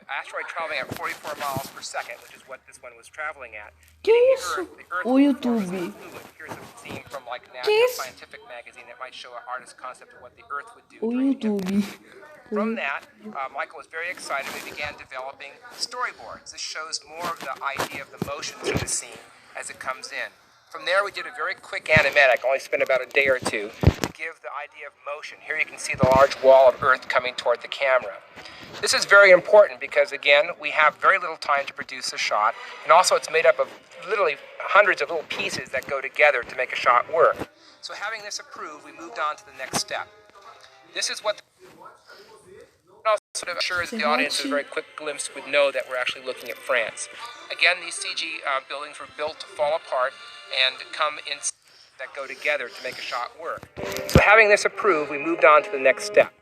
Asteroid traveling at 44 miles per second, which is what this one was traveling at. Que Hitting isso? the Earth O YouTube. fluid. Here's a theme from like Que National isso? Scientific magazine that might show an artist's concept of what the Earth would do O during YouTube. From that, Michael was very excited. We began developing storyboards. This shows more of the idea of the motion through the scene as it comes in. From there, we did a very quick animatic, only spent about a day or two, to give the idea of motion. Here you can see the large wall of Earth coming toward the camera. This is very important because, again, we have very little time to produce a shot, and also it's made up of literally hundreds of little pieces that go together to make a shot work. So having this approved, we moved on to the next step. This is what sort of assures the audience with a very quick glimpse would know that we're actually looking at France. Again, these CG buildings were built to fall apart and come in that go together to make a shot work. So having this approved, we moved on to the next step.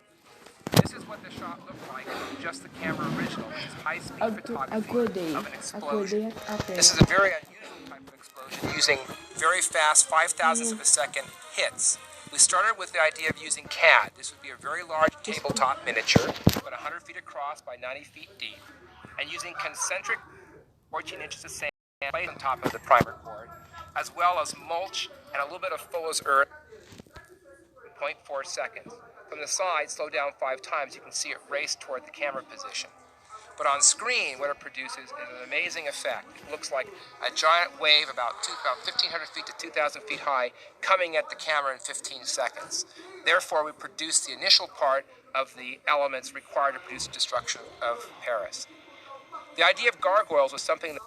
This is what the shot looked like in just the camera original, which is high-speed photography of an explosion. This is a very unusual type of explosion using very fast 5,000ths of a second hits. We started with the idea of using CAD. This would be a very large tabletop miniature, about 100 feet across by 90 feet deep, and using concentric 14 inches of sand placed on top of the primer board, as well as mulch and a little bit of Fuller's earth, 0.4 seconds. From the side, slow down 5 times, you can see it race toward the camera position. But on screen, what it produces is an amazing effect. It looks like a giant wave about 1,500 feet to 2,000 feet high coming at the camera in 15 seconds. Therefore, we produce the initial part of the elements required to produce the destruction of Paris. The idea of gargoyles was something that,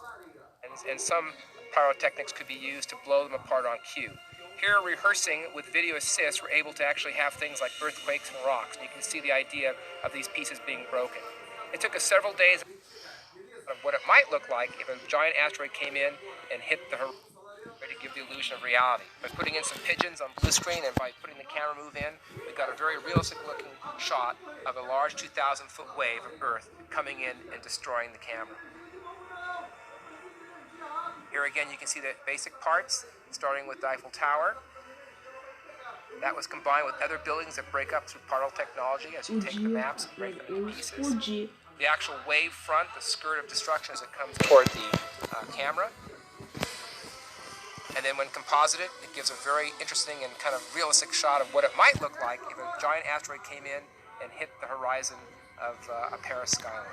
and some pyrotechnics could be used to blow them apart on cue. Here, rehearsing with video assist, we're able to actually have things like earthquakes and rocks, and you can see the idea of these pieces being broken. It took us several days of what it might look like if a giant asteroid came in and hit the horizon to give the illusion of reality. By putting in some pigeons on blue screen and by putting the camera move in, we got a very realistic looking shot of a large 2,000-foot wave of Earth coming in and destroying the camera. Here again you can see the basic parts, starting with the Eiffel Tower. That was combined with other buildings that break up through particle technology as you take the maps and break them into pieces. The actual wave front, the skirt of destruction as it comes toward the camera. And then when composited, it gives a very interesting and kind of realistic shot of what it might look like if a giant asteroid came in and hit the horizon of a Paris skyline.